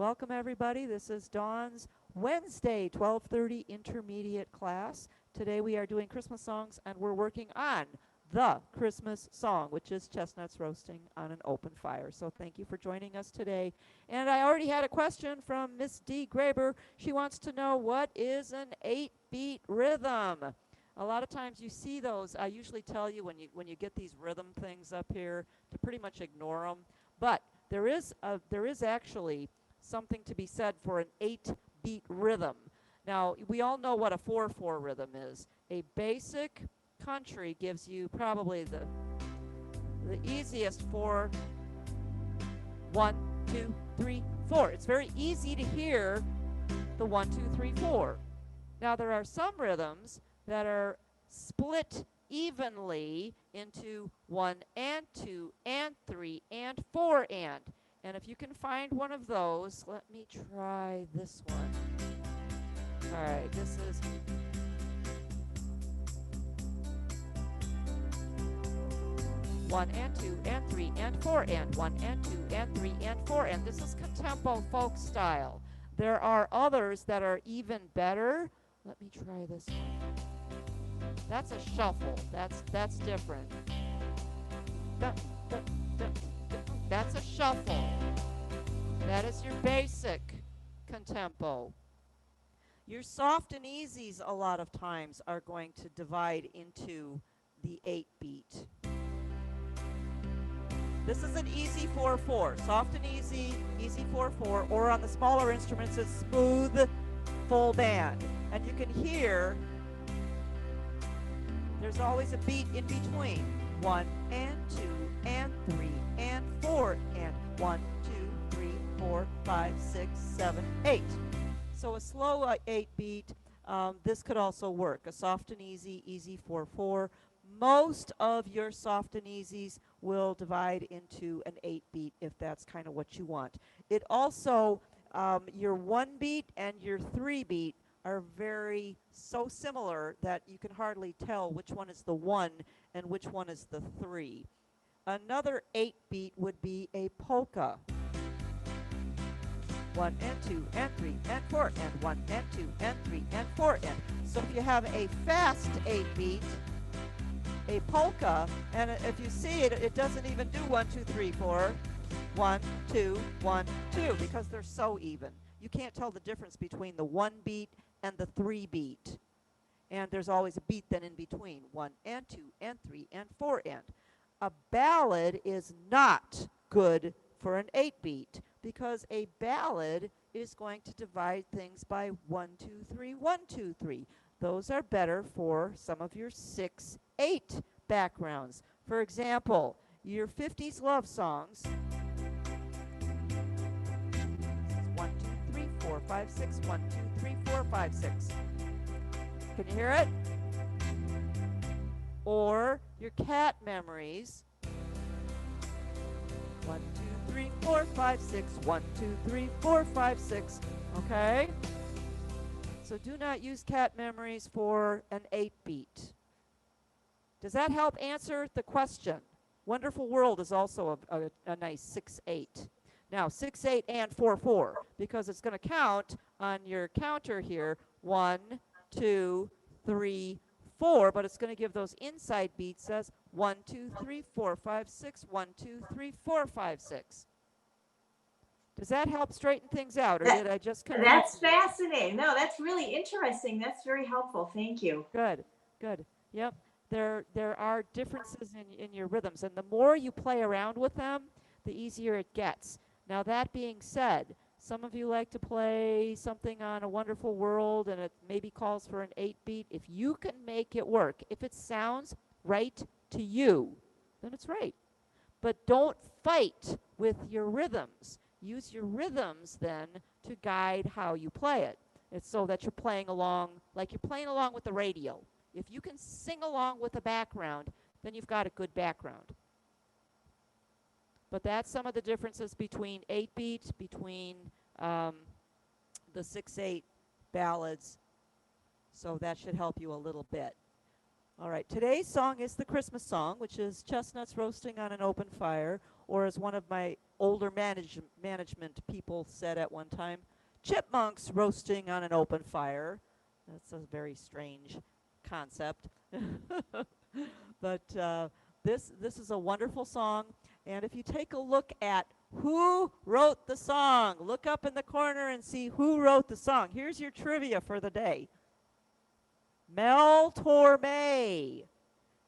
Welcome everybody. This is Dawn's Wednesday 12:30 intermediate class. Today we are doing Christmas songs and we're working on the Christmas song, which is Chestnuts Roasting on an Open Fire. So thank you for joining us today. And I already had a question from Miss D. Graber. She wants to know, what is an 8-beat rhythm? A lot of times you see those. I usually tell you when you get these rhythm things up here to pretty much ignore them. But there is actually something to be said for an 8-beat rhythm. Now, we all know what a 4/4 rhythm is. A basic country gives you probably the easiest 4, 1, 2, 3, 4. It's very easy to hear the 1, 2, 3, 4. Now, there are some rhythms that are split evenly into 1 and 2 and 3 and 4 and. And if you can find one of those, let me try this one. All right, this is one and 2 and 3 and 4 and 1 and 2 and 3 and 4 and. This is contempo folk style. There are others that are even better. Let me try this one. That's a shuffle. That's different. That's a shuffle. That is your basic contempo. Your soft and easies a lot of times are going to divide into the 8-beat. This is an easy 4/4, soft and easy 4/4, or on the smaller instruments it's smooth full band. And you can hear there's always a beat in between. 1 and 2 and 3 and 4 and 1, 2, 3, 4, 5, 6, 7, 8. So a slow 8-beat, this could also work. A soft and easy 4/4. Most of your soft and easies will divide into an 8-beat if that's kind of what you want. It also, your 1-beat and your 3-beat are so similar that you can hardly tell which one is the 1 and which one is the 3. Another 8-beat would be a polka. 1 and 2 and 3 and 4 and 1 and 2 and 3 and 4 and. So if you have a fast 8-beat, a polka, and if you see it, it doesn't even do 1, 2, 3, 4. 1, 2, 1, 2, because they're so even. You can't tell the difference between the 1-beat and the 3-beat. And there's always a beat then in between. 1 and 2 and 3 and 4 and. A ballad is not good for an 8-beat because a ballad is going to divide things by 1, 2, 3, 1, 2, 3. Those are better for some of your 6/8 backgrounds. For example, your 50s love songs. 1, 2, 3, 4, 5, 6. 1, 2, 3, 4, 5, 6. Can you hear it? Or your cat memories. 1, 2, 3, 4, 5, 6. 1, 2, 3, 4, 5, 6. Okay? So do not use cat memories for an 8-beat. Does that help answer the question? Wonderful World is also a nice 6/8. Now 6/8 and 4/4, because it's going to count on your counter here 1, 2, 3, 4, but it's going to give those inside beats as 1, 2, 3, 4, 5, 6, 1, 2, 3, 4, 5, 6. Does that help straighten things out, or did I just confuse you? That's fascinating. No, that's really interesting. That's very helpful. Thank you. Good, good. Yep. There are differences in your rhythms, and the more you play around with them, the easier it gets. Now, that being said, some of you like to play something on A Wonderful World, and it maybe calls for an 8-beat. If you can make it work, if it sounds right to you, then it's right. But don't fight with your rhythms. Use your rhythms then to guide how you play it. It's so that you're playing along like you're playing along with the radio. If you can sing along with the background, then you've got a good background. But that's some of the differences between 8-beat, between the 6/8 ballads. So that should help you a little bit. All right, today's song is the Christmas song, which is Chestnuts Roasting on an Open Fire, or as one of my older management people said at one time, chipmunks roasting on an open fire. That's a very strange concept. But this is a wonderful song. And if you take a look at who wrote the song, look up in the corner and see who wrote the song. Here's your trivia for the day. Mel Torme.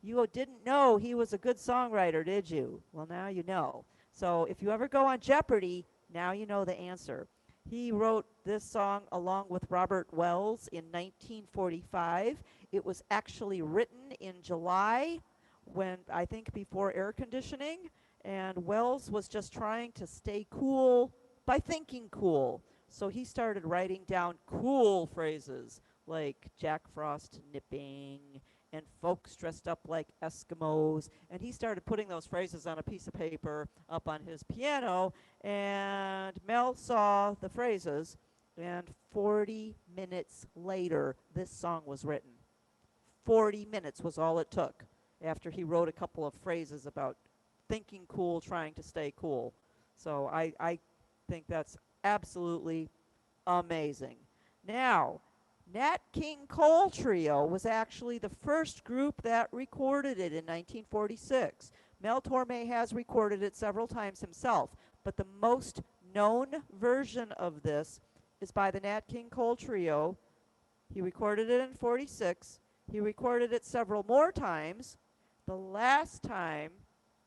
You didn't know he was a good songwriter, did you? Well, now you know. So if you ever go on Jeopardy, now you know the answer. He wrote this song along with Robert Wells in 1945. It was actually written in July, when I think before air conditioning, and Wells was just trying to stay cool by thinking cool. So he started writing down cool phrases like Jack Frost nipping and folks dressed up like Eskimos. And he started putting those phrases on a piece of paper up on his piano. And Mel saw the phrases, and 40 minutes later, this song was written. 40 minutes was all it took after he wrote a couple of phrases about thinking cool, trying to stay cool. So I think that's absolutely amazing. Now, Nat King Cole Trio was actually the first group that recorded it in 1946. Mel Torme has recorded it several times himself, but the most known version of this is by the Nat King Cole Trio. He recorded it in 46. He recorded it several more times. The last time,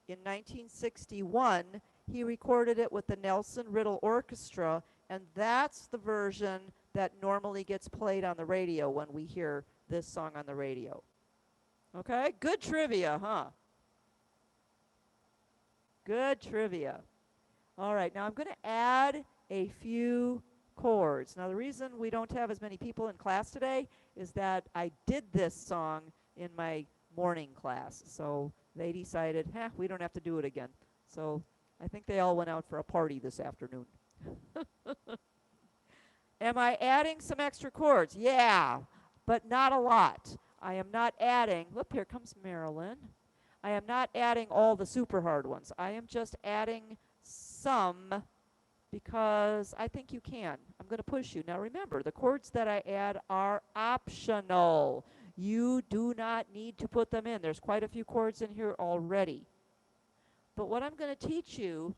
in 1961, he recorded it with the Nelson Riddle Orchestra, and that's the version that normally gets played on the radio when we hear this song on the radio. Okay, good trivia, huh? Good trivia. All right, now I'm going to add a few chords. Now the reason we don't have as many people in class today is that I did this song in my morning class. So they decided, we don't have to do it again. So I think they all went out for a party this afternoon. Am I adding some extra chords? Yeah, but not a lot. I am not adding, whoop, here comes Marilyn. I am not adding all the super hard ones. I am just adding some because I think you can. I'm going to push you. Now remember, the chords that I add are optional. You do not need to put them in. There's quite a few chords in here already. But what I'm going to teach you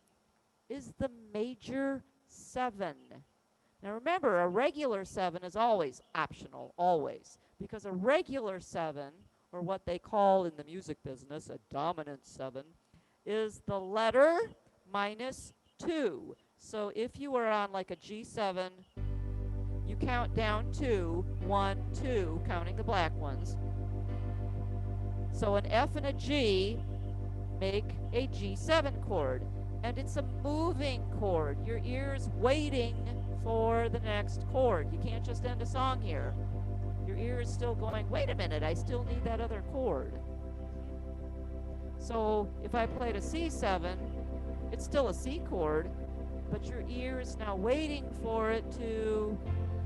is the major 7. Now remember, a regular 7 is always optional, always. Because a regular 7, or what they call in the music business a dominant 7, is the letter minus 2. So if you are on like a G7, you count down 2, 1, 2, counting the black ones. So an F and a G make a G7 chord. And it's a moving chord. Your ear is waiting for the next chord. You can't just end a song here. Your ear is still going, wait a minute, I still need that other chord. So if I played a C7, it's still a C chord, but your ear is now waiting for it to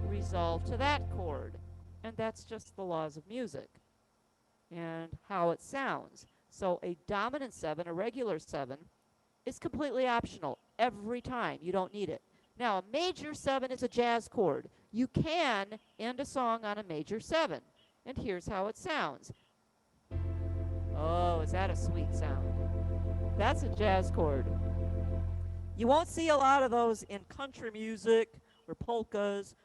resolve to that chord. And that's just the laws of music and how it sounds. So a dominant 7, a regular 7, is completely optional every time. You don't need it. Now, a major 7 is a jazz chord. You can end a song on a major 7. And here's how it sounds. Oh, is that a sweet sound? That's a jazz chord. You won't see a lot of those in country music or polkas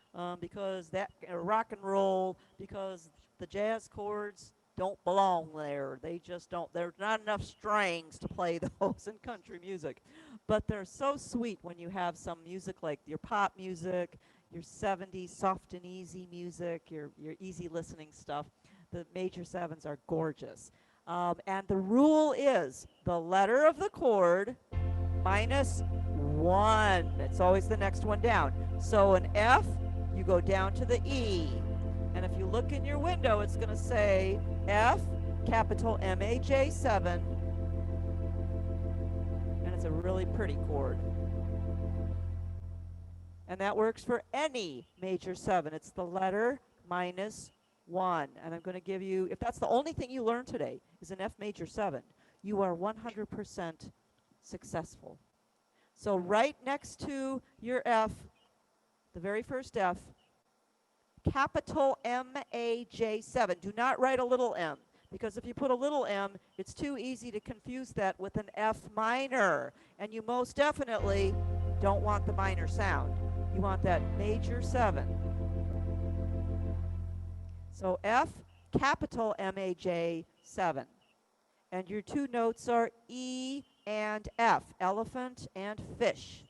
because that rock and roll, because the jazz chords don't belong there. They just don't. There's not enough strings to play those in country music. But they're so sweet when you have some music like your pop music, your 70s soft and easy music, your easy listening stuff. The major 7s are gorgeous. And the rule is the letter of the chord minus 1. It's always the next one down. So an F, you go down to the E. And if you look in your window, it's going to say F, capital MAJ7. And it's a really pretty chord. And that works for any major 7. It's the letter minus 1. And I'm going to give you, if that's the only thing you learn today, is an F major 7, you are 100% successful. So right next to your F, the very first F, capital M-A-J-7. Do not write a little m, because if you put a little m, it's too easy to confuse that with an F minor. And you most definitely don't want the minor sound. You want that major 7. So F, capital M-A-J-7. And your two notes are E and F, elephant and fish.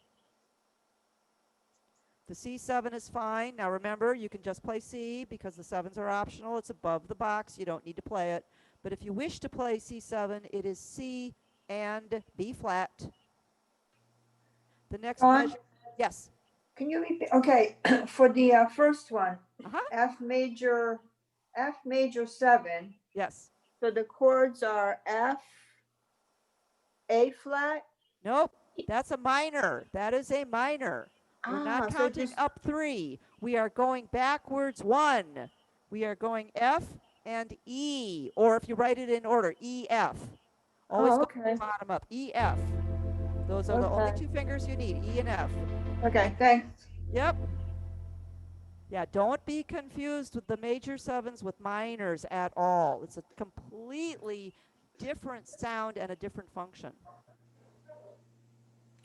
The C7 is fine. Now remember, you can just play C because the 7s are optional. It's above the box. You don't need to play it. But if you wish to play C7, it is C and B flat. The next Dawn, measure, yes. can you repeat? Okay, for the first one, Uh-huh. F major 7. Yes. So the chords are F, A flat. Nope. That's a minor. That is a minor. We're not So counting just up 3. We are going backwards 1. We are going F and E, or if you write it in order, E, F. Always go okay. bottom up. E, F. Those are the only Okay. 2 fingers you need, E and F. Okay, thanks. Yep. Yeah, don't be confused with the major 7s with minors at all. It's a completely different sound and a different function.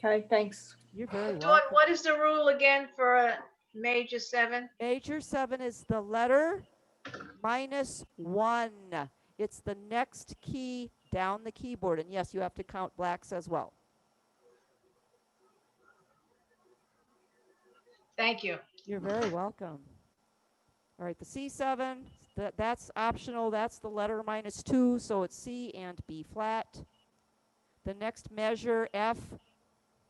Okay, thanks. You're very Dawn, welcome. what is the rule again for a major 7? Major 7 is the letter minus 1. It's the next key down the keyboard. And yes, you have to count blacks as well. Thank you. You're very welcome. All right, the C7, that's optional. That's the letter minus 2, so it's C and B flat. The next measure, F,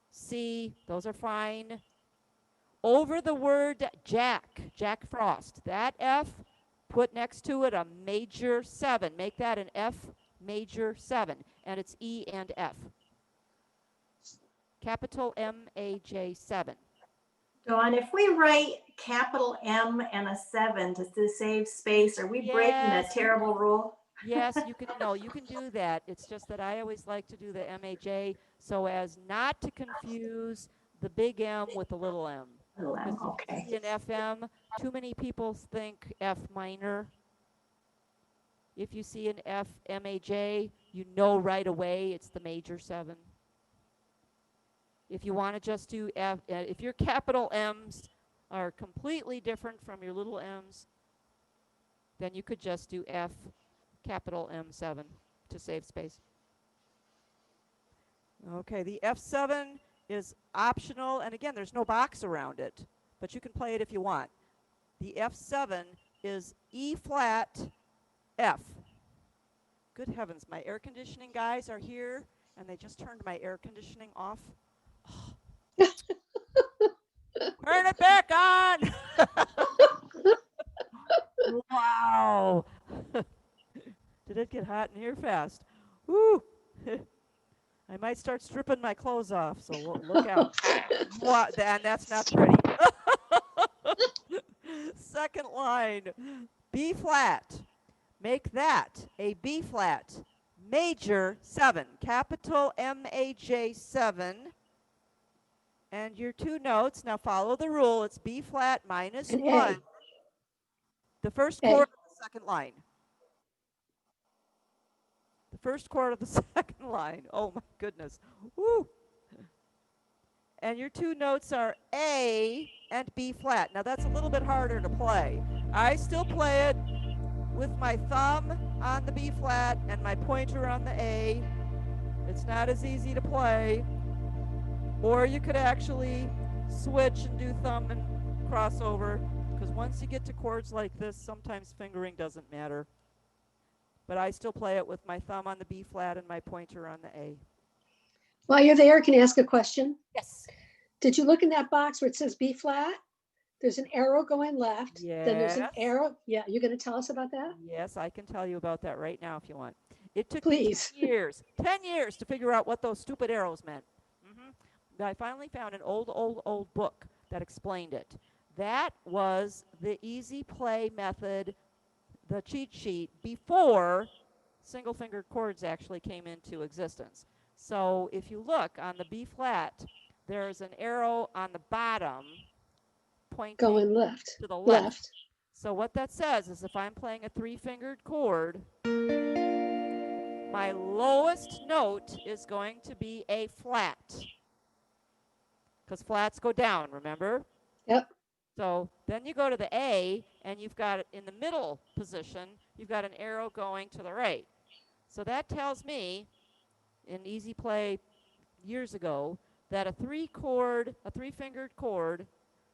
C, those are fine. Over the word Jack, Jack Frost, that F, put next to it a major 7. Make that an F major 7, and it's E and F. Capital M-A-J-7. Dawn, if we write capital M and a 7 to save space, are we breaking that Yes. terrible rule? Yes, you can. No, you can do that. It's just that I always like to do the M-A-J so as not to confuse the big M with the little m. Little m, Because if you okay. see an FM, too many people think F minor. If you see an F M-A-J, you know right away it's the major 7. If you want to just do F, if your capital M's are completely different from your little m's, then you could just do F capital M7 to save space. Okay, the F7 is optional, and again, there's no box around it, but you can play it if you want. The F7 is E flat, F. Good heavens, my air conditioning guys are here, and they just turned my air conditioning off. Oh. Turn it back on! Wow! Did it get hot in here fast? Woo! I might start stripping my clothes off, so look out. What? And that's not pretty. Second line, B flat. Make that a B flat major 7, capital M-A-J-7. And your 2 notes, now follow the rule, it's B flat minus An 1. A. The first A. chord of the second line. The first chord of the second line. Oh my goodness. Woo! And your 2 notes are A and B flat. Now that's a little bit harder to play. I still play it with my thumb on the B flat and my pointer on the A. It's not as easy to play. Or you could actually switch and do thumb and crossover, because once you get to chords like this, sometimes fingering doesn't matter. But I still play it with my thumb on the B flat and my pointer on the A. While you're there, can I ask a question? Yes. Did you look in that box where it says B flat? There's an arrow going left. Then there's an Yes. arrow. Yeah, you're going to tell us about that? Yes, I can tell you about that right now if you want. It took Please. me 10 years to figure out what those stupid arrows meant. I finally found an old book that explained it. That was the easy play method, the cheat sheet, before single fingered chords actually came into existence. So if you look on the B flat, there's an arrow on the bottom pointing Going left. to the left. Left. So what that says is if I'm playing a 3-fingered chord, my lowest note is going to be a flat. Because flats go down, remember? Yep. So then you go to the A, and you've got it in the middle position, you've got an arrow going to the right. So that tells me, in Easy Play years ago, that a 3-fingered chord,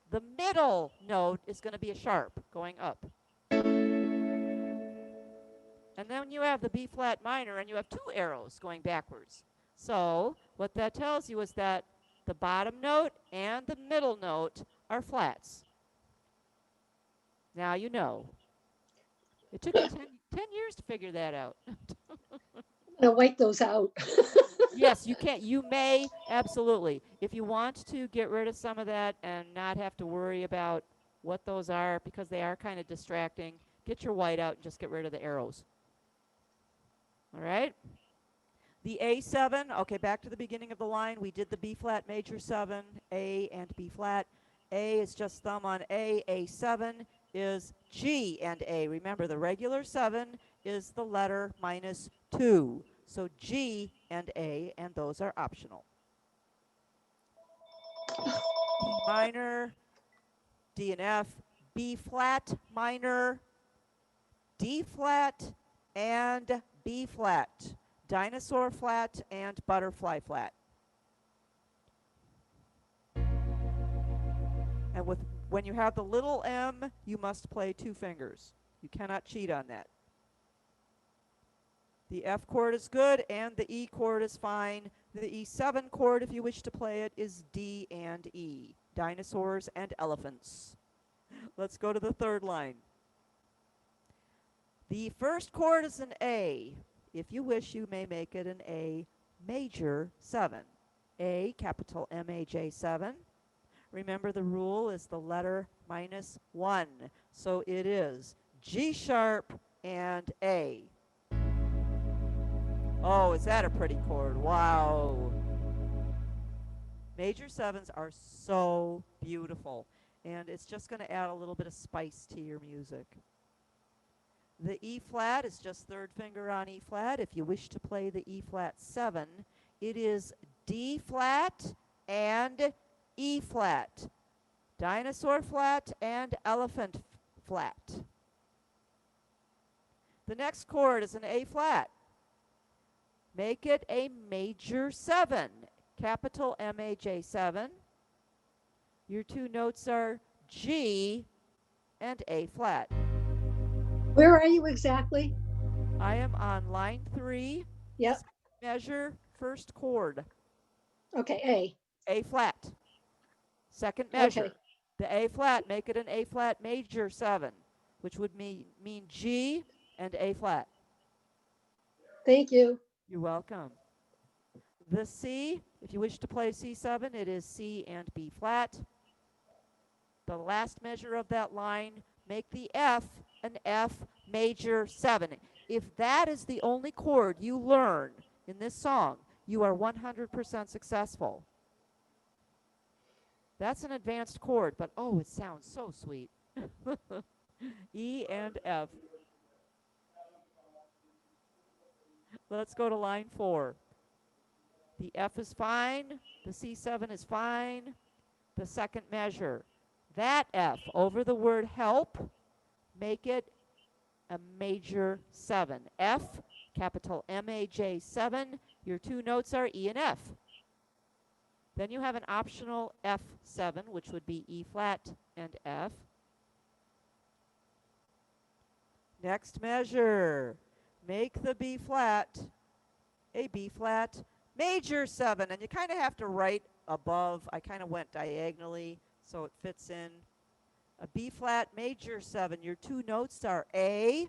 the middle note is going to be a sharp going up. And then you have the B flat minor, and you have 2 arrows going backwards. So what that tells you is that the bottom note and the middle note are flats. Now you know. It took me 10 years to figure that out. I'll wipe those out. Yes, you can. You may, absolutely. If you want to get rid of some of that and not have to worry about what those are, because they are kind of distracting, get your white out and just get rid of the arrows. All right? The A7, okay, back to the beginning of the line. We did the B flat major 7, A and B flat. A is just thumb on A. A7 is G and A. Remember, the regular 7 is the letter -2. So G and A, and those are optional. D minor, D and F, B flat minor, D flat, and B flat. Dinosaur flat and butterfly flat. And when you have the little m, you must play 2 fingers. You cannot cheat on that. The F chord is good, and the E chord is fine. The E7 chord, if you wish to play it, is D and E. Dinosaurs and elephants. Let's go to the third line. The first chord is an A. If you wish, you may make it an A major 7. A, capital M-A-J-7. Remember, the rule is the letter -1. So it is G sharp and A. Oh, is that a pretty chord? Wow. Major 7s are so beautiful, and it's just going to add a little bit of spice to your music. The E flat is just 3rd finger on E flat. If you wish to play the E flat 7, it is D flat and E flat. Dinosaur flat and elephant flat. The next chord is an A flat. Make it a major 7, capital M-A-J-7. Your 2 notes are G and A flat. Where are you exactly? I am on line 3. Yep. Measure, first chord. Okay, A flat. Second measure. Okay. The A flat, make it an A flat major 7, which would mean G and A flat. thank you. You're welcome. The C, if you wish to play C7, it is C and B flat. The last measure of that line, make the F an F major 7. If that is the only chord you learn in this song, you are 100% successful. That's an advanced chord, but oh, it sounds so sweet. E and F. Let's go to line 4. The F is fine. The C7 is fine. The second measure. That F over the word help, make it a major 7. F, capital M-A-J-7. Your 2 notes are E and F. Then you have an optional F7, which would be E flat and F. Next measure. Make the B flat a B flat major 7. And you kind of have to write above. I kind of went diagonally so it fits in. A B flat major 7. Your 2 notes are A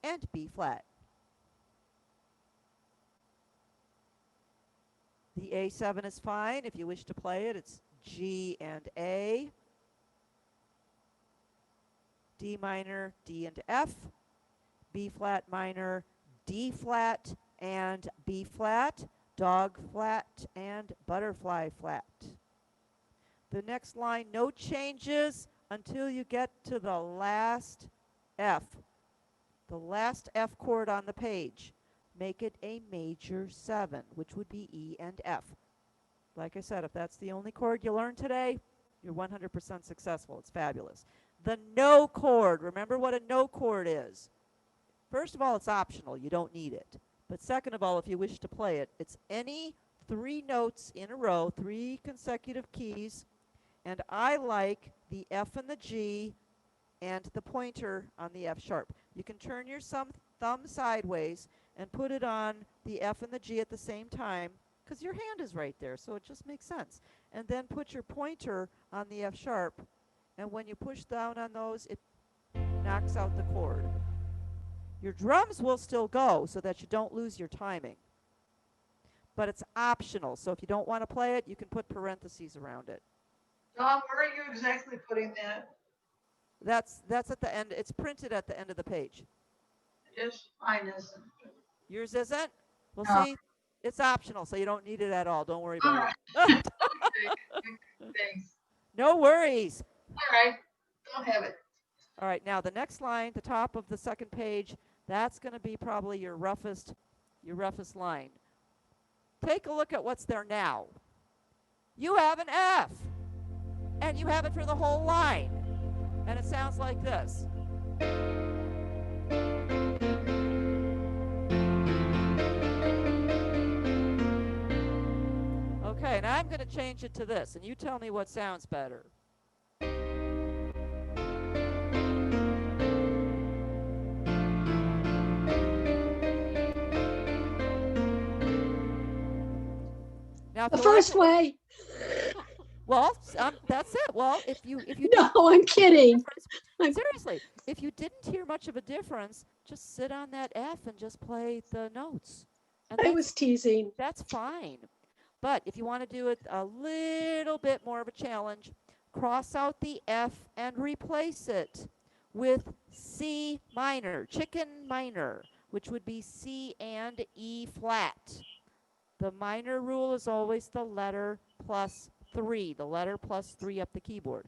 and B flat. The A7 is fine. If you wish to play it, it's G and A. D minor, D and F. B flat minor, D flat and B flat. dog flat, and butterfly flat. The next line, no changes until you get to the last F. The last F chord on the page. Make it a major 7, which would be E and F. Like I said, if that's the only chord you learn today, you're 100% successful. It's fabulous. The no chord. Remember what a no chord is. First of all, it's optional. You don't need it. But second of all, if you wish to play it, it's any 3 notes in a row, 3 consecutive keys. And I like the F and the G and the pointer on the F sharp. You can turn your thumb sideways and put it on the F and the G at the same time because your hand is right there, so it just makes sense. And then put your pointer on the F sharp, and when you push down on those, it knocks out the chord. Your drums will still go so that you don't lose your timing. But it's optional, so if you don't want to play it, you can put parentheses around it. Dawn, where are you exactly putting that? That's at the end. It's printed at the end of the page. Just mine isn't. Yours isn't? Well, No. see, it's optional, so you don't need it at all. Don't worry All about right. it. Okay. Thanks. No worries. All right. Don't have it. All right, now the next line, the top of the second page, that's going to be probably your roughest line. Take a look at what's there now. You have an F, and you have it for the whole line, and it sounds like this. Okay, now I'm going to change it to this, and you tell me what sounds better. Now, The first way. Well, that's it. Well, if you No, I'm kidding. seriously, if you didn't hear much of a difference, just sit on that F and just play the notes. And I was teasing. that's fine. But if you want to do it a little bit more of a challenge, cross out the F and replace it with C minor, chicken minor, which would be C and E flat. The minor rule is always the letter plus 3, the letter plus 3 up the keyboard.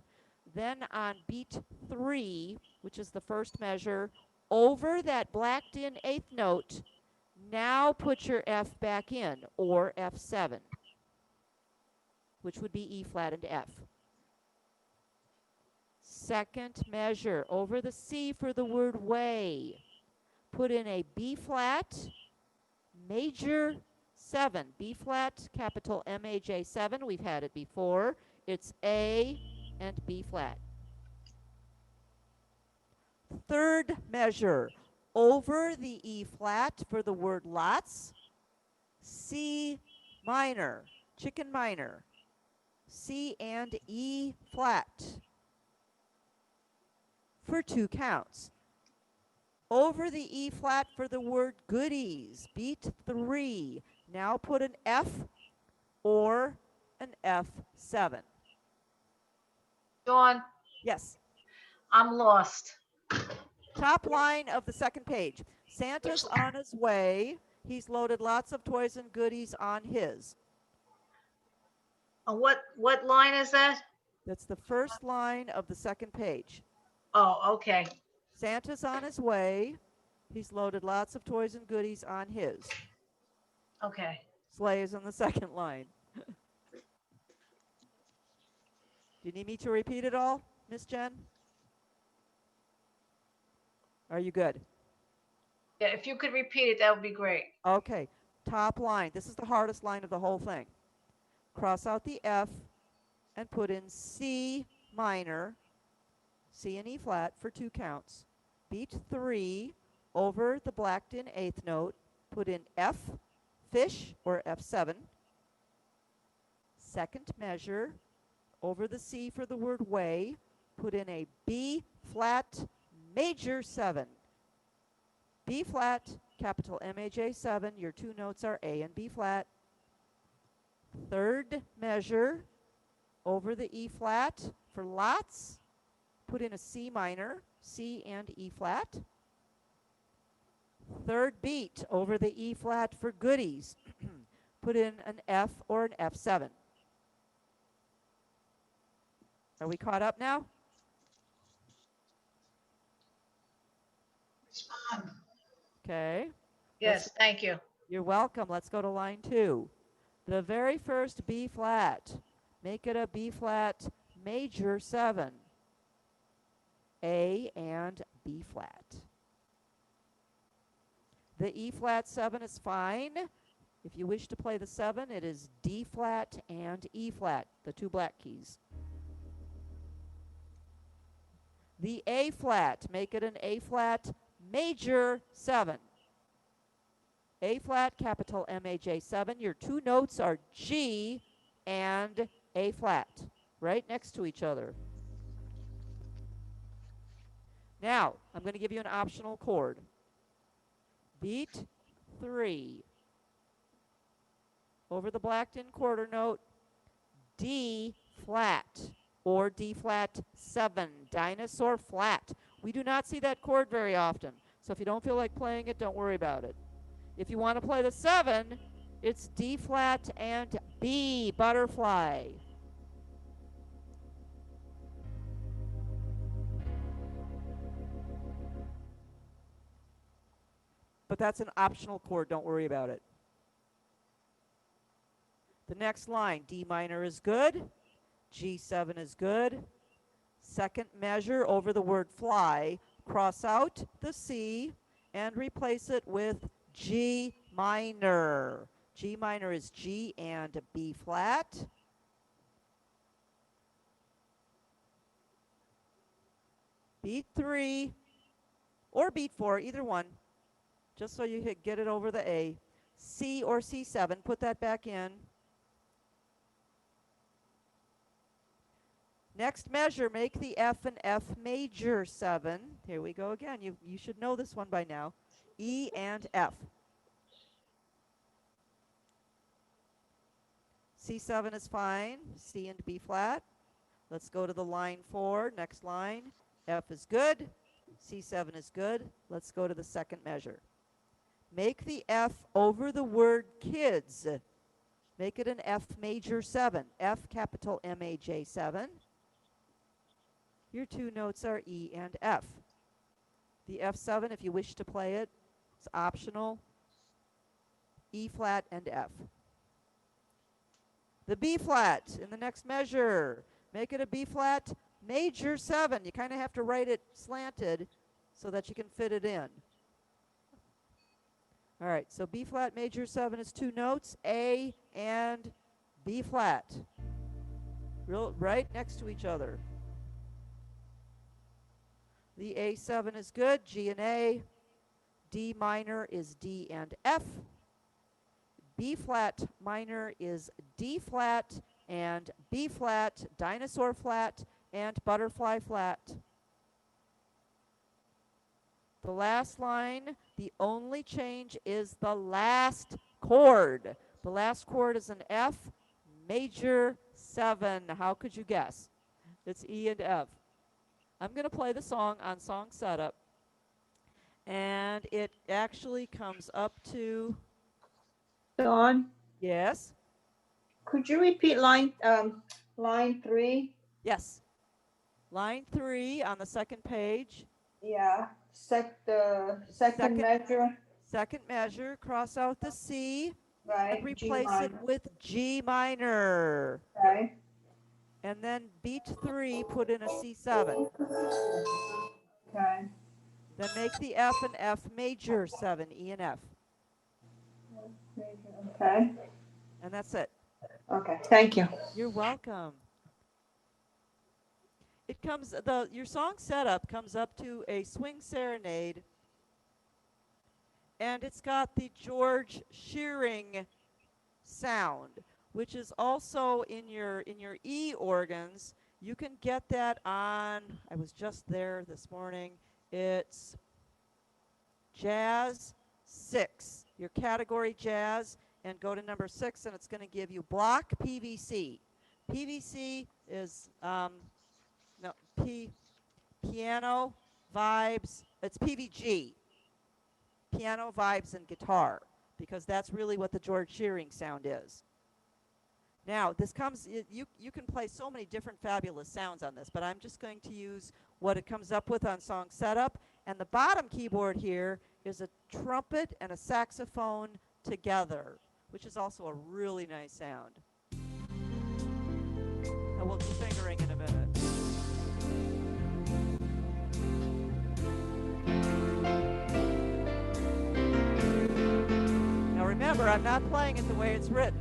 Then on beat 3, which is the first measure, over that blacked in 8th note, now put your F back in, or F7, which would be E flat and F. Second measure, over the C for the word way, put in a B flat, major 7, B flat, capital MAJ 7. We've had it before. It's A and B flat. Third measure, over the E flat for the word lots, C minor, chicken minor, C and E flat for 2 counts. Over the E flat for the word goodies, beat 3. Now put an F or an F7. Dawn, Yes. I'm lost. Top line of the second page. Santa's on his way. He's loaded lots of toys and goodies on his. What line is that? That's the first line of the second page. Oh, okay. Santa's on his way. He's loaded lots of toys and goodies on his. Okay. Sleigh is on the second line. Do you need me to repeat it all, Miss Jen? Are you good? Yeah, if you could repeat it, that would be great. Okay. Top line. This is the hardest line of the whole thing. Cross out the F and put in C minor, C and E flat for 2 counts. Beat 3 over the blacked in 8th note. Put in F, fish, or F7. Second measure, over the C for the word way. Put in a B flat major 7. B flat, capital MAJ 7. Your 2 notes are A and B flat. Third measure, over the E flat for lots. Put in a C minor, C and E flat. Third beat, over the E flat for goodies. Put put in an F or an F7. Are we caught up now? Respond. Okay. Yes, thank you. You're welcome. Let's go to line 2. The very first B flat, make it a B flat major 7. A and B flat. The E flat 7 is fine. If you wish to play the 7, it is D flat and E flat, the 2 black keys. The A flat, make it an A flat major 7. A flat, capital M-A-J-7. Your 2 notes are G and A flat, right next to each other. Now, I'm going to give you an optional chord. Beat 3. Over the blacked-in quarter note, D flat or D flat 7, dinosaur flat. We do not see that chord very often, so if you don't feel like playing it, don't worry about it. If you want to play the 7, it's D flat and B, butterfly. But that's an optional chord, don't worry about it. The next line, D minor is good, G7 is good. Second measure over the word fly, cross out the C and replace it with G minor. G minor is G and B flat. Beat 3 or beat 4, either one, just so you get it over the A. C or C7, put that back in. Next measure, make the F an F major 7. Here we go again. You should know this one by now. E and F. C7 is fine. C and B flat. Let's go to the line 4. Next line. F is good. C7 is good. Let's go to the second measure. Make the F over the word kids. Make it an F major 7. F capital M-A-J-7. Your 2 notes are E and F. The F7, if you wish to play it, it's optional. E flat and F. The B flat in the next measure. Make it a B flat major 7. You kind of have to write it slanted so that you can fit it in. All right, so B flat major 7 is 2 notes, A and B flat. Right next to each other. The A7 is good, G and A. D minor is D and F. B flat minor is D flat and B flat, dinosaur flat, and butterfly flat. The last line, the only change is the last chord. The last chord is an F major 7. How could you guess? It's E and F. I'm going to play the song on song setup, and it actually comes up to, Dawn, yes, could you repeat line 3? yes, line 3 on the second page. Yeah, the second measure, Second measure, cross out the C right? and replace it with G minor. Okay. And then beat 3, put in a C7. Okay. Then make the F an F major 7, E and F. Okay. And that's it. Okay. Thank you. You're welcome. It comes, your song setup comes up to a swing serenade, and it's got the George Shearing sound, which is also in your E organs. You can get that on, I was just there this morning, it's Jazz 6, your category Jazz, and go to number 6, and it's going to give you block PVC. PVC is piano, vibes, it's PVG, piano, vibes, and guitar. because that's really what the George Shearing sound is. Now, this comes, you can play so many different fabulous sounds on this, but I'm just going to use what it comes up with on song setup. And the bottom keyboard here is a trumpet and a saxophone together, which is also a really nice sound. And we'll do fingering in a minute. Now remember, I'm not playing it the way it's written.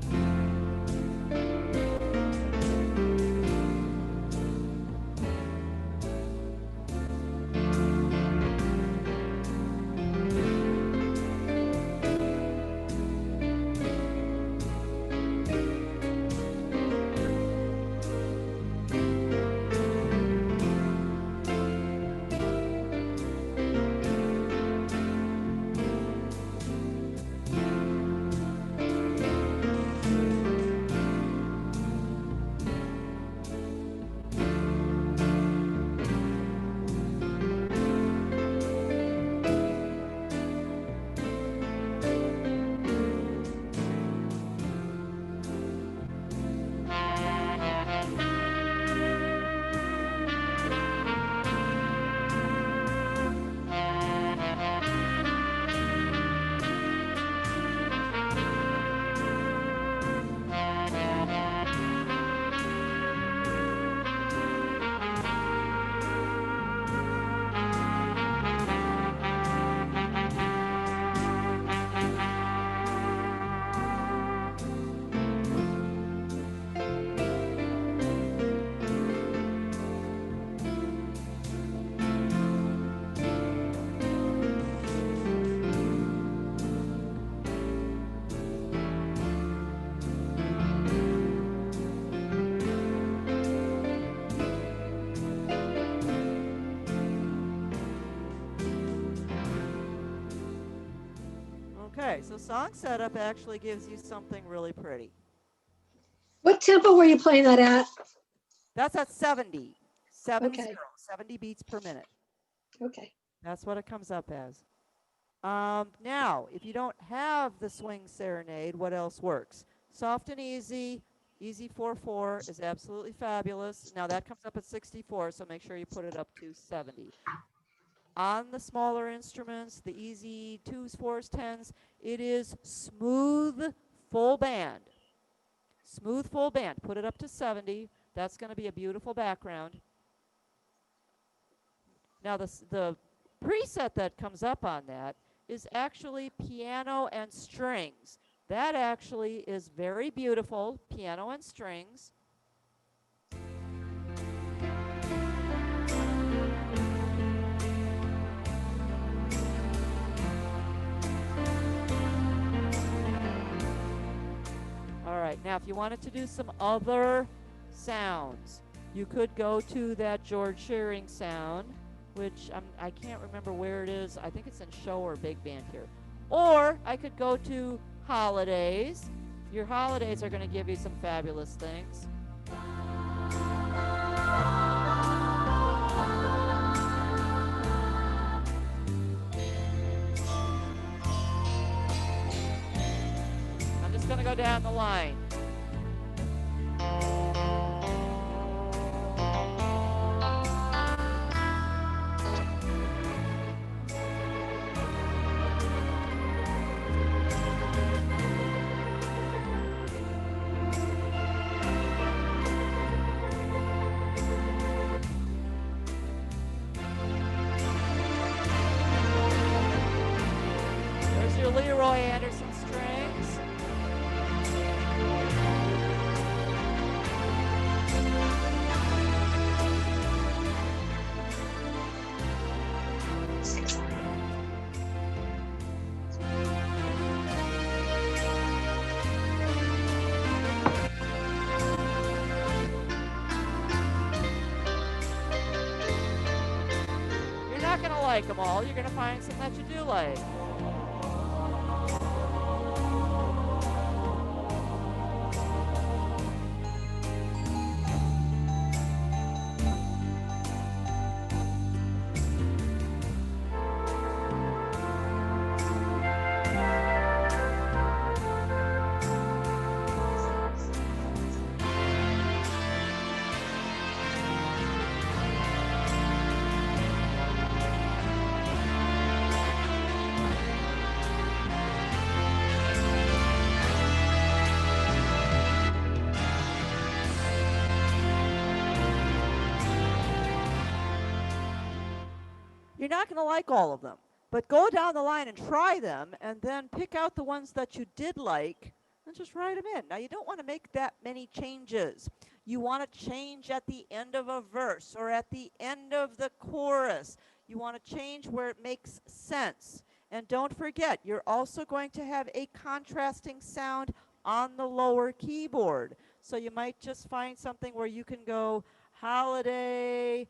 Okay, so song setup actually gives you something really pretty. What tempo were you playing that at? That's at 70. 70, Okay. 70 beats per minute. Okay. That's what it comes up as. Now, if you don't have the swing serenade, what else works? Soft and easy, easy 4/4 is absolutely fabulous. Now that comes up at 64, so make sure you put it up to 70. On the smaller instruments, the easy 2s, 4s, 10s, it is smooth full band. Smooth full band. Put it up to 70. That's going to be a beautiful background. Now the preset that comes up on that is actually piano and strings. That actually is very beautiful, piano and strings. All right, now if you wanted to do some other sounds, you could go to that George Shearing sound, which I can't remember where it is. I think it's in show or big band here. Or I could go to holidays. Your holidays are going to give you some fabulous things. I'm just going to go down the line. There's your Leroy Anderson strings. You're not going to like them all. You're going to find some that you do like. You're not going to like all of them, but go down the line and try them, and then pick out the ones that you did like and just write them in. Now, you don't want to make that many changes. You want to change at the end of a verse or at the end of the chorus. You want to change where it makes sense. And don't forget, you're also going to have a contrasting sound on the lower keyboard. So you might just find something where you can go holiday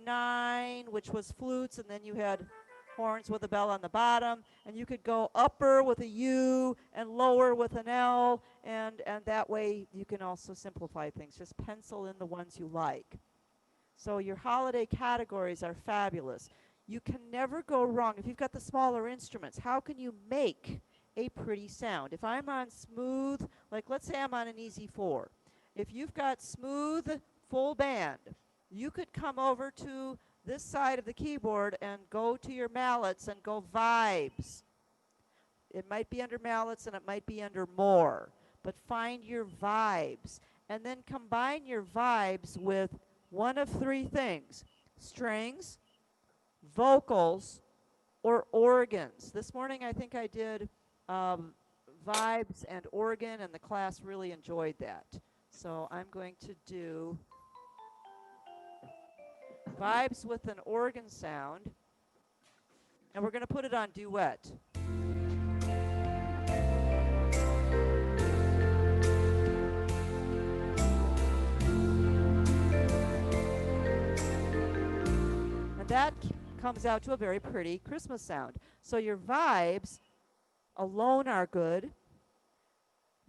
9, which was flutes, and then you had horns with a bell on the bottom, and you could go upper with a U and lower with an L, and that way you can also simplify things. Just pencil in the ones you like. So your holiday categories are fabulous. You can never go wrong. If you've got the smaller instruments, how can you make a pretty sound? If I'm on smooth, like let's say I'm on an easy 4. If you've got smooth full band, you could come over to this side of the keyboard and go to your mallets and go vibes. It might be under mallets and it might be under more, but find your vibes and then combine your vibes with one of 3 things: strings, vocals, or organs. This morning I think I did vibes and organ, and the class really enjoyed that. So I'm going to do vibes with an organ sound, and we're going to put it on duet. And that comes out to a very pretty Christmas sound. So your vibes alone are good.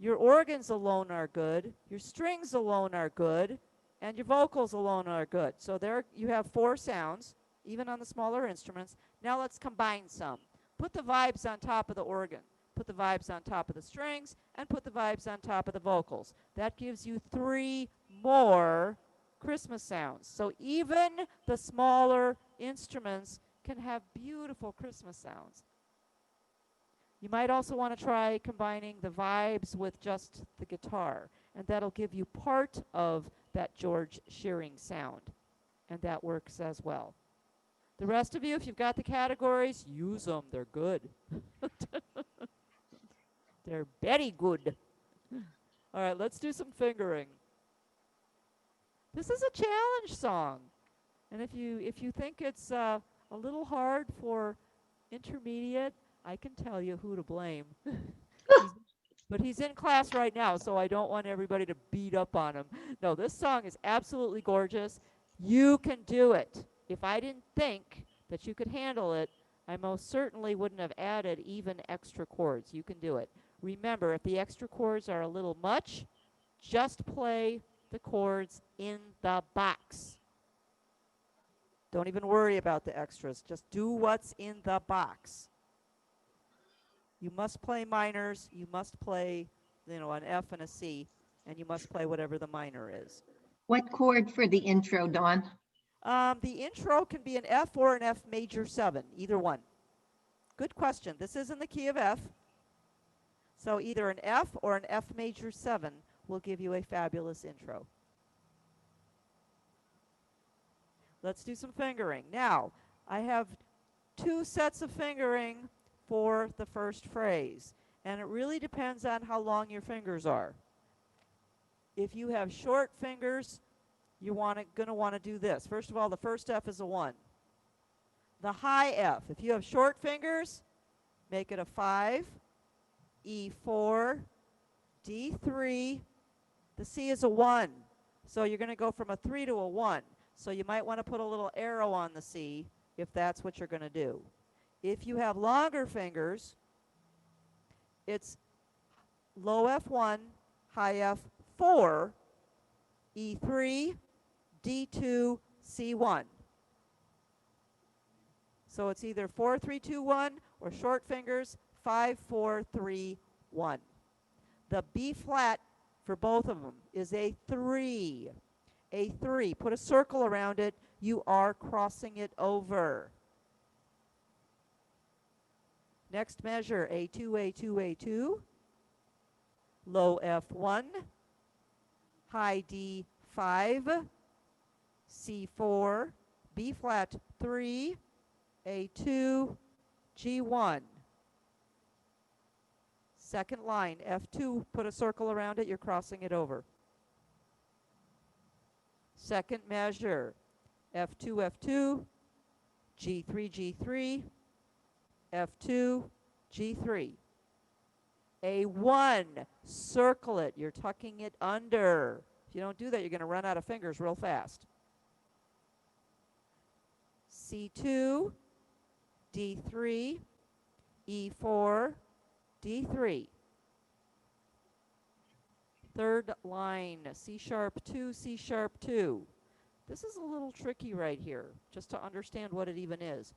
Your organs alone are good. Your strings alone are good. And your vocals alone are good. So there you have 4 sounds, even on the smaller instruments. Now let's combine some. Put the vibes on top of the organ. Put the vibes on top of the strings. And put the vibes on top of the vocals. That gives you 3 more Christmas sounds. So even the smaller instruments can have beautiful Christmas sounds. You might also want to try combining the vibes with just the guitar, and that'll give you part of that George Shearing sound, and that works as well. The rest of you, if you've got the categories, use them. They're good. They're very good. All right, let's do some fingering. This is a challenge song, and if you think it's a little hard for intermediate, I can tell you who to blame. But he's in class right now, so I don't want everybody to beat up on him. No, this song is absolutely gorgeous. You can do it. If I didn't think that you could handle it, I most certainly wouldn't have added even extra chords. You can do it. Remember, if the extra chords are a little much, just play the chords in the box. Don't even worry about the extras. Just do what's in the box. You must play minors. You must play, an F and a C, and you must play whatever the minor is. What chord for the intro, Dawn? The intro can be an F or an F major 7, either one. Good question. This is in the key of F. So either an F or an F major 7 will give you a fabulous intro. Let's do some fingering. Now, I have 2 sets of fingering for the first phrase, and it really depends on how long your fingers are. If you have short fingers, you're going to want to do this. First of all, the first F is a 1. The high F, if you have short fingers, make it a 5, E4, D3. The C is a 1, so you're going to go from a 3 to a 1. So you might want to put a little arrow on the C if that's what you're going to do. If you have longer fingers, it's low F1, high F4, E3, D2, C1. So it's either 4, 3, 2, 1, or short fingers, 5, 4, 3, 1. The B flat for both of them is a 3. A 3. Put a circle around it. You are crossing it over. Next measure, A2, A2, A2. Low F1. High D5. C4. B flat 3. A2, G1. Second line, F2, put a circle around it, you're crossing it over. Second measure, F2, F2, G3, G3, F2, G3. A1, circle it, you're tucking it under. If you don't do that, you're going to run out of fingers real fast. C2, D3, E4, D3. Third line, C sharp 2, C sharp 2. This is a little tricky right here, just to understand what it even is.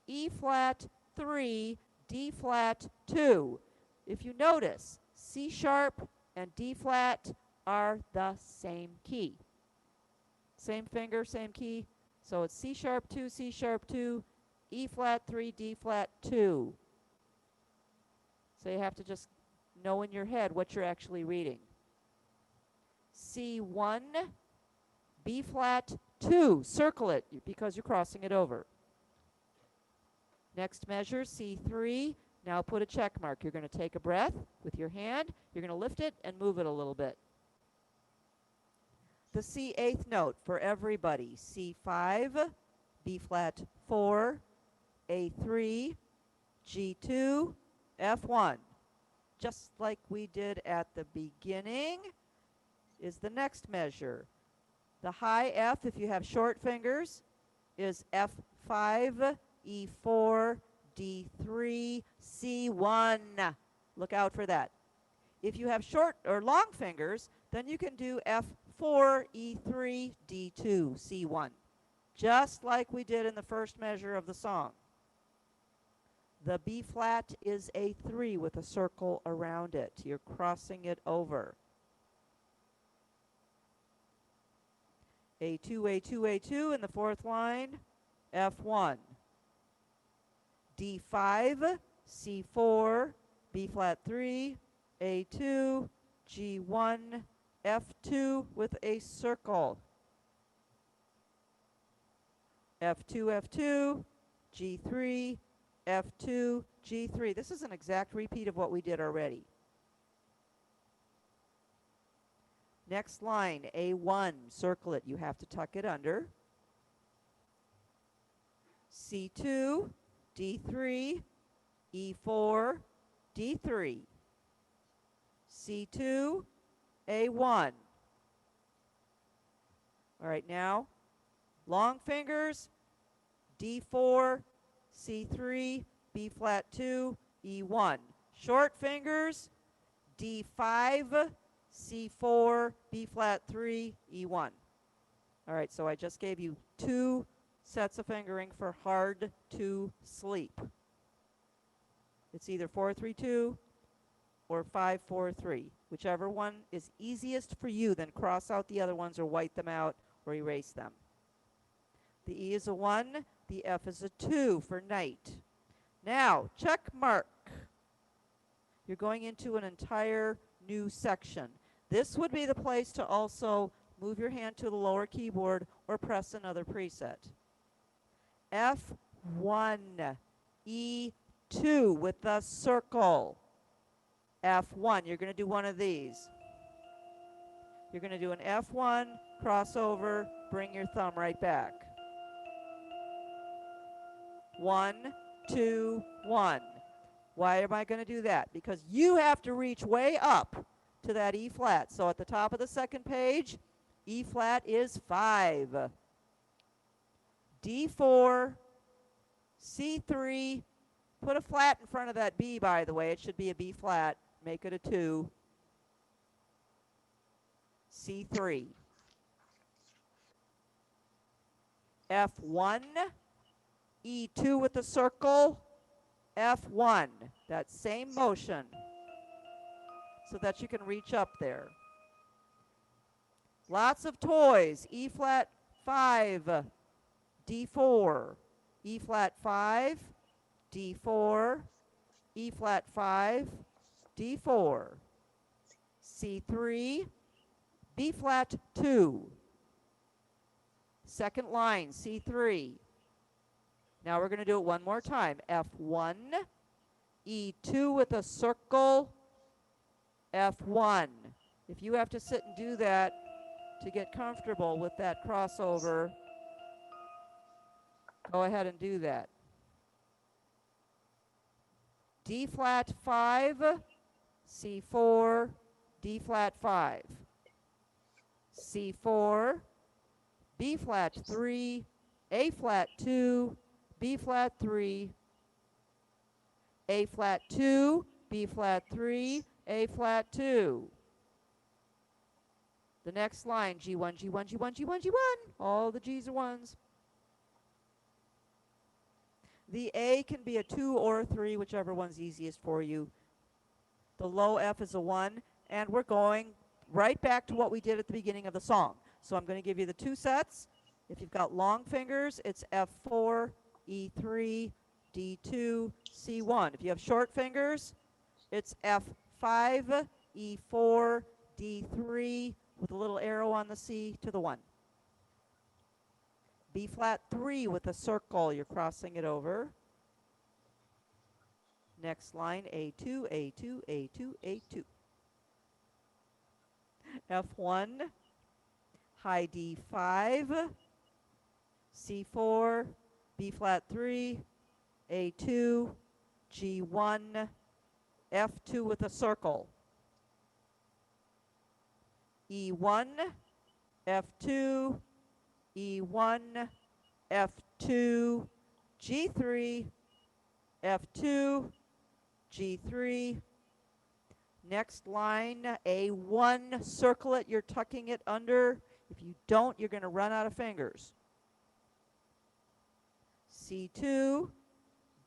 E flat 3, D flat 2. If you notice, C sharp and D flat are the same key. Same finger, same key. So it's C sharp 2, C sharp 2, E flat 3, D flat 2. So you have to just know in your head what you're actually reading. C1, B flat 2. Circle it because you're crossing it over. Next measure, C3. Now put a check mark. You're going to take a breath with your hand. You're going to lift it and move it a little bit. The C eighth note for everybody. C5, B flat 4, A3, G2, F1. Just like we did at the beginning is the next measure. The high F, if you have short fingers, is F5, E4, D3, C1. Look out for that. If you have short or long fingers, then you can do F4, E3, D2, C1. Just like we did in the first measure of the song. The B flat is a 3 with a circle around it. You're crossing it over. A2, A2, A2 in the fourth line, F1. D5, C4, B flat 3, A2, G1, F2 with a circle. F2, F2, G3, F2, G3. This is an exact repeat of what we did already. Next line, A1, circle it. You have to tuck it under. C2, D3, E4, D3. C2, A1. All right, now, long fingers, D4, C3, B flat 2, E1. Short fingers, D5, C4, B flat 3, E1. All right, so I just gave you 2 sets of fingering for hard to sleep. It's either 4-3-2 or 5-4-3. Whichever one is easiest for you, then cross out the other ones or white them out or erase them. The E is a 1, the F is a 2 for night. Now, check mark. You're going into an entire new section. This would be the place to also move your hand to the lower keyboard or press another preset. F1, E2 with the circle. F1, you're going to do one of these. You're going to do an F1, crossover, bring your thumb right back. 1, 2, 1. Why am I going to do that? Because you have to reach way up to that E flat. So at the top of the second page, E flat is 5. D4, C3, put a flat in front of that B, by the way. It should be a B flat. Make it a 2. C3. F1, E2 with the circle, F1. That same motion so that you can reach up there. Lots of toys. E flat 5, D4, E flat 5, D4, E flat 5, D4, C3, B flat 2. Second line, C3. Now we're going to do it one more time. F1, E2 with a circle, F1. If you have to sit and do that to get comfortable with that crossover, go ahead and do that. D flat 5, C4, D flat 5, C4, B flat 3, A flat 2, B flat 3, A flat 2, B flat 3, A flat 2. The next line, G1, G1, G1, G1, G1. All the G's are 1s. The A can be a 2 or a 3, whichever one's easiest for you. The low F is a 1, and we're going right back to what we did at the beginning of the song. So I'm going to give you the 2 sets. If you've got long fingers, it's F4, E3, D2, C1. If you have short fingers, it's F5, E4, D3, with a little arrow on the C to the 1. B flat 3 with a circle, you're crossing it over. Next line, A2, A2, A2, A2. F1, high D5, C4, B flat 3, A2, G1, F2 with a circle. E1, F2, E1, F2, G3, F2, G3. Next line, A1, circle it, you're tucking it under. If you don't, you're going to run out of fingers. C2,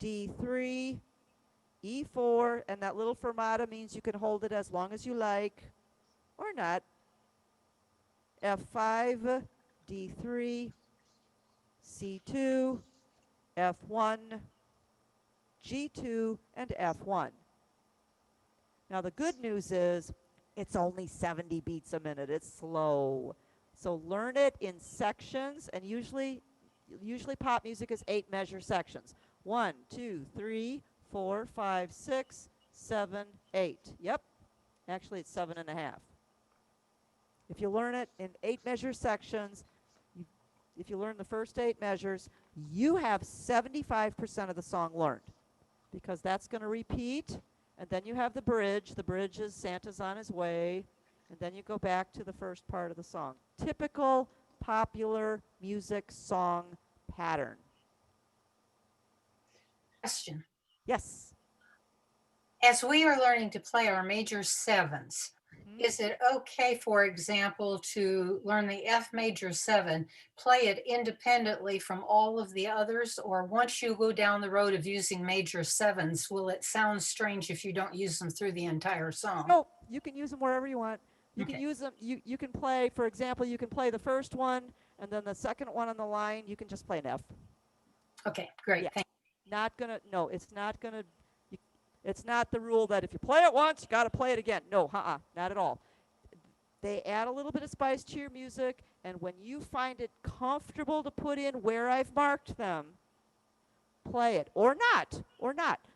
D3, E4, and that little fermata means you can hold it as long as you like, or not. F5, D3, C2, F1, G2, and F1. Now the good news is it's only 70 beats a minute. It's slow. So learn it in sections, and usually pop music is 8 measure sections. 1, 2, 3, 4, 5, 6, 7, 8. Yep. Actually, it's 7.5. If you learn it in 8 measure sections, if you learn the first 8 measures, you have 75% of the song learned, because that's going to repeat. And then you have the bridge. The bridge is Santa's on his way. And then you go back to the first part of the song. Typical popular music song pattern. Question. Yes. As we are learning to play our major sevens, is it okay, for example, to learn the F major 7, play it independently from all of the others? Or once you go down the road of using major 7s, will it sound strange if you don't use them through the entire song? No, you can use them wherever you want. You Okay. can use them, you can play, for example, you can play the first one, and then the second one on the line, you can just play an F. Okay, great. Yeah. Thank Not gonna, no, it's not gonna, it's not the rule that if you play it once, you gotta play it again. No, not at all. They add a little bit of spice to your music, and when you find it comfortable to put in where I've marked them, play it, or not.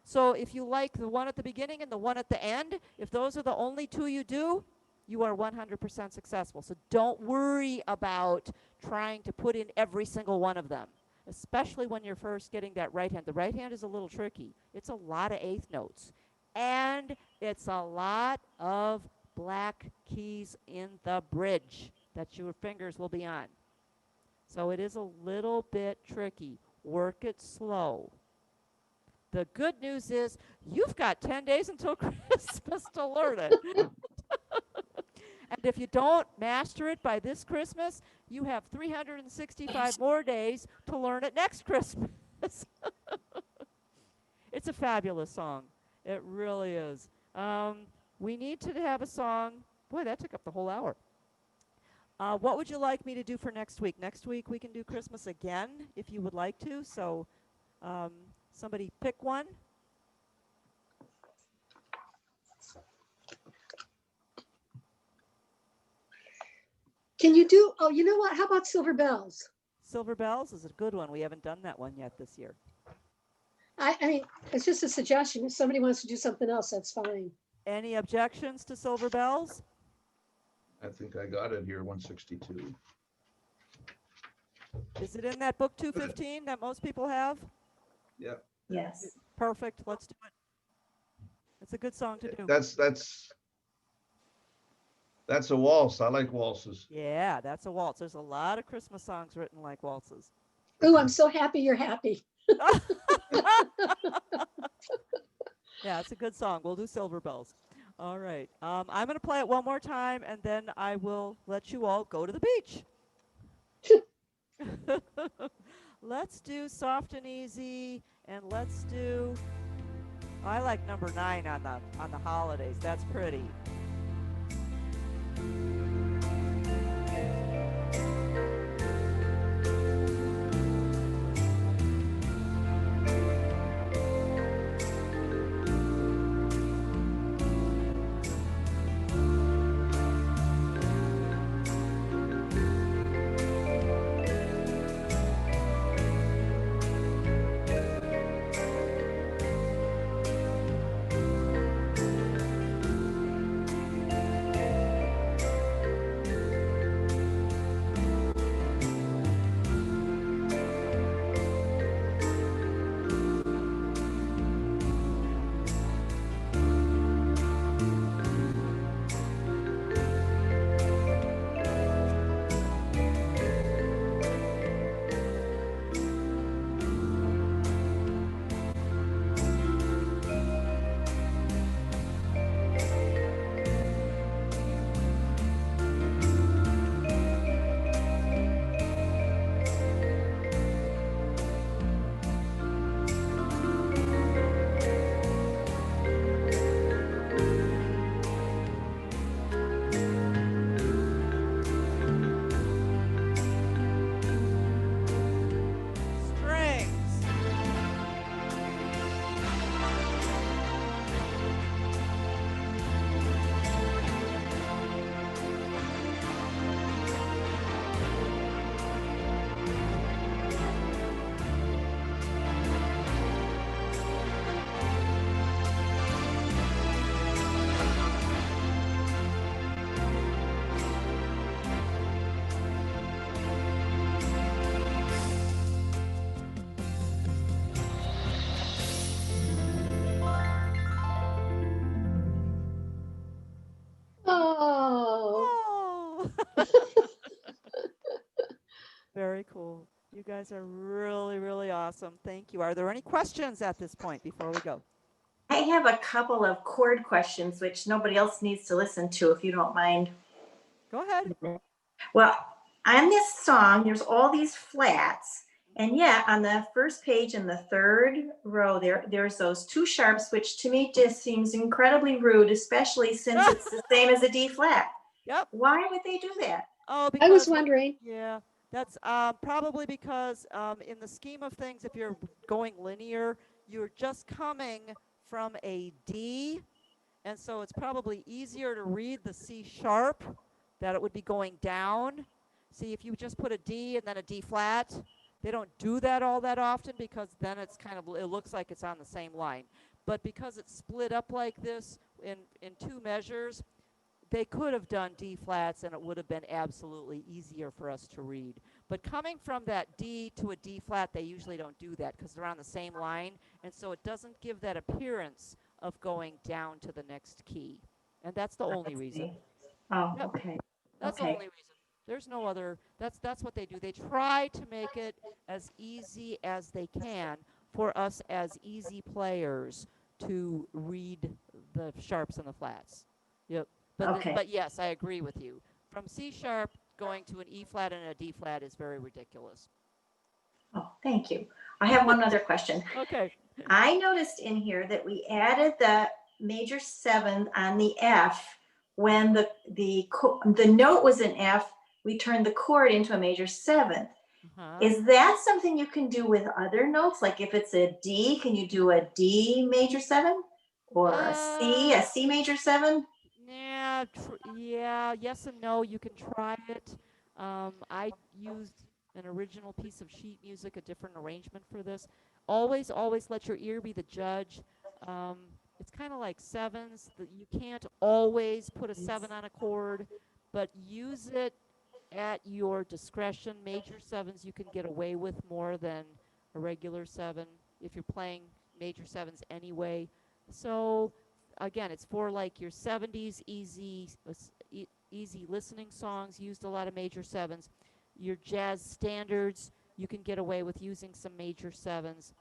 So if you like the one at the beginning and the one at the end, if those are the only 2 you do, you are 100% successful. So don't worry about trying to put in every single one of them, especially when you're first getting that right hand. The right hand is a little tricky. It's a lot of 8th notes, and it's a lot of black keys in the bridge that your fingers will be on. So it is a little bit tricky. Work it slow. The good news is you've got 10 days until Christmas to learn it. And if you don't master it by this Christmas, you have 365 more days to learn it next Christmas. It's a fabulous song. It really is. We need to have a song. Boy, that took up the whole hour. What would you like me to do for next week? Next week we can do Christmas again if you would like to. So somebody pick one. Can you do, oh, you know what? How about Silver Bells? Silver Bells is a good one. We haven't done that one yet this year. I mean, it's just a suggestion. If somebody wants to do something else, that's fine. Any objections to Silver Bells? I think I got it here, 162. Is it in that book 215 that most people have? Yeah, Yes. Perfect. Let's do it. It's a good song to do. that's a waltz. I like waltzes. Yeah, that's a waltz. There's a lot of Christmas songs written like waltzes. Ooh, I'm so happy you're happy. Yeah, it's a good song. We'll do Silver Bells. All right. I'm going to play it one more time, and then I will let you all go to the beach. Let's do Soft and Easy, and let's do. I like number 9 on the holidays. That's pretty. Strings. Oh, Oh. Very cool. You guys are really, really awesome. Thank you. Are there any questions at this point before we go? I have a couple of chord questions, which nobody else needs to listen to, if you don't mind. Go ahead. Well, on this song, there's all these flats, and yet on the first page in the third row there's those 2 sharps, which to me just seems incredibly rude, especially since it's the same as a D flat. Yep. Why would they do that? Oh, I was because wondering. yeah, that's probably because in the scheme of things, if you're going linear, you're just coming from a D, and so it's probably easier to read the C sharp that it would be going down. See, if you just put a D and then a D flat, they don't do that all that often because then it's kind of, it looks like it's on the same line. But because it's split up like this in 2 measures, they could have done D flats and it would have been absolutely easier for us to read. But coming from that D to a D flat, they usually don't do that because they're on the same line. And so it doesn't give that appearance of going down to the next key. And that's the only reason. Oh, Yep. okay. That's the only reason. There's no other, that's what they do. They try to make it as easy as they can for us as easy players to read the sharps and the flats. Yep. But, Okay. but yes, I agree with you. From C sharp going to an E flat and a D flat is very ridiculous. Oh, thank you. I have one other question. Okay. I noticed in here that we added the major 7 on the F when the note was an F. We turned the chord into a major 7th. Uh-huh. Is that something you can do with other notes? Like if it's a D, can you do a D major 7 or a C major 7? Yeah, yeah, yes and no. You can try it. I used an original piece of sheet music, a different arrangement for this. Always, always let your ear be the judge. It's kind of like sevens. That you can't always put a 7 on a chord, but use it at your discretion. Major sevens you can get away with more than a regular 7 if you're playing major sevens anyway. So again, it's for like your 70s easy listening songs, used a lot of major sevens. Your jazz standards, you can get away with using some major sevens.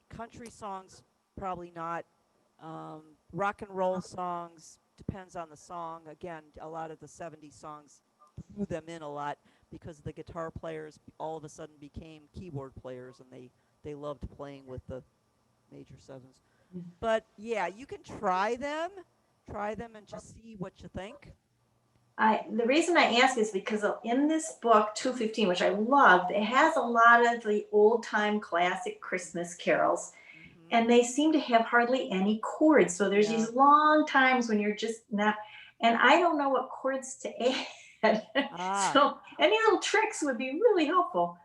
Country songs, probably not. Rock and roll songs, depends on the song. Again, a lot of the 70s songs threw them in a lot because the guitar players all of a sudden became keyboard players, and they loved playing with the major sevens. But yeah, you can try them and just see what you think. The reason I ask is because in this book, 215, which I loved, it has a lot of the old time classic Christmas carols, and they seem to have hardly any chords. So there's these long times when you're just not, and I don't know what chords to add. So any little tricks would be really helpful.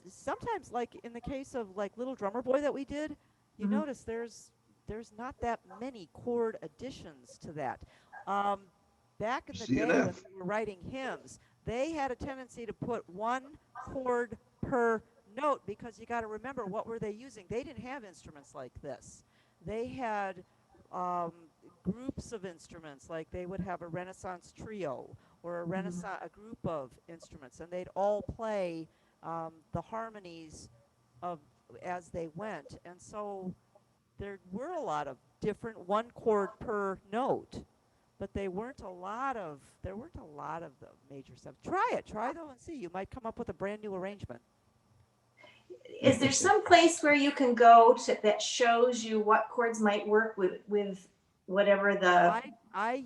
Sometimes, like in the case of like Little Drummer Boy that we did, you notice there's not that many chord additions to that. Back in the day when we were writing hymns, they had a tendency to put one chord per note because you got to remember, what were they using? They didn't have instruments like this. They had groups of instruments, like they would have a Renaissance trio or a group of instruments, and they'd all play the harmonies of as they went. And so there were a lot of different one chord per note, but there weren't a lot of the major stuff. Try though and see. You might come up with a brand new arrangement. Is there some place where you can go to that shows you what chords might work with whatever the? I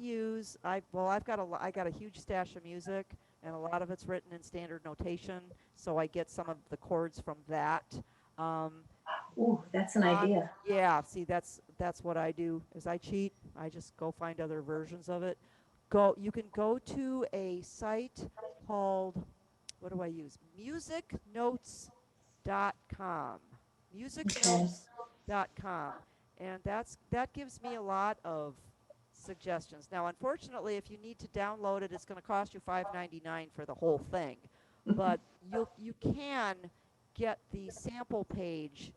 got a huge stash of music, and a lot of it's written in standard notation, so I get some of the chords from that. Ooh, that's an idea. Yeah, see, that's what I do. Is I cheat. I just go find other versions of it. You can go to a site called, what do I use? musicnotes.com. musicnotes.com. And that gives me a lot of suggestions. Now, unfortunately, if you need to download it, it's going to cost you $5.99 for the whole thing. But you can get the sample page,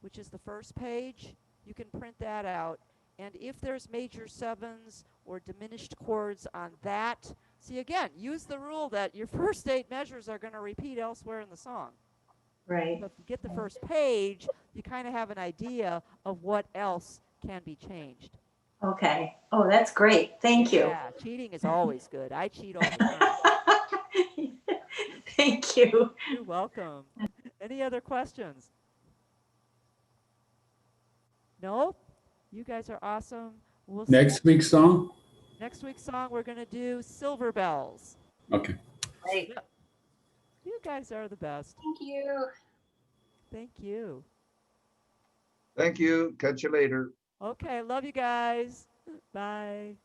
which is the first page. You can print that out. And if there's major sevens or diminished chords on that, see, again, use the rule that your first 8 measures are going to repeat elsewhere in the song. Right. So if you get the first page, you kind of have an idea of what else can be changed. Okay. Oh, that's great. Thank you. Yeah, cheating is always good. I cheat all the time. Thank you. You're welcome. Any other questions? Nope. You guys are awesome. Next week's song? Next week's song, we're going to do Silver Bells. Okay. Great. Yep. You guys are the best. Thank you. Thank you. Thank you. Catch you later. Okay, love you guys. Bye.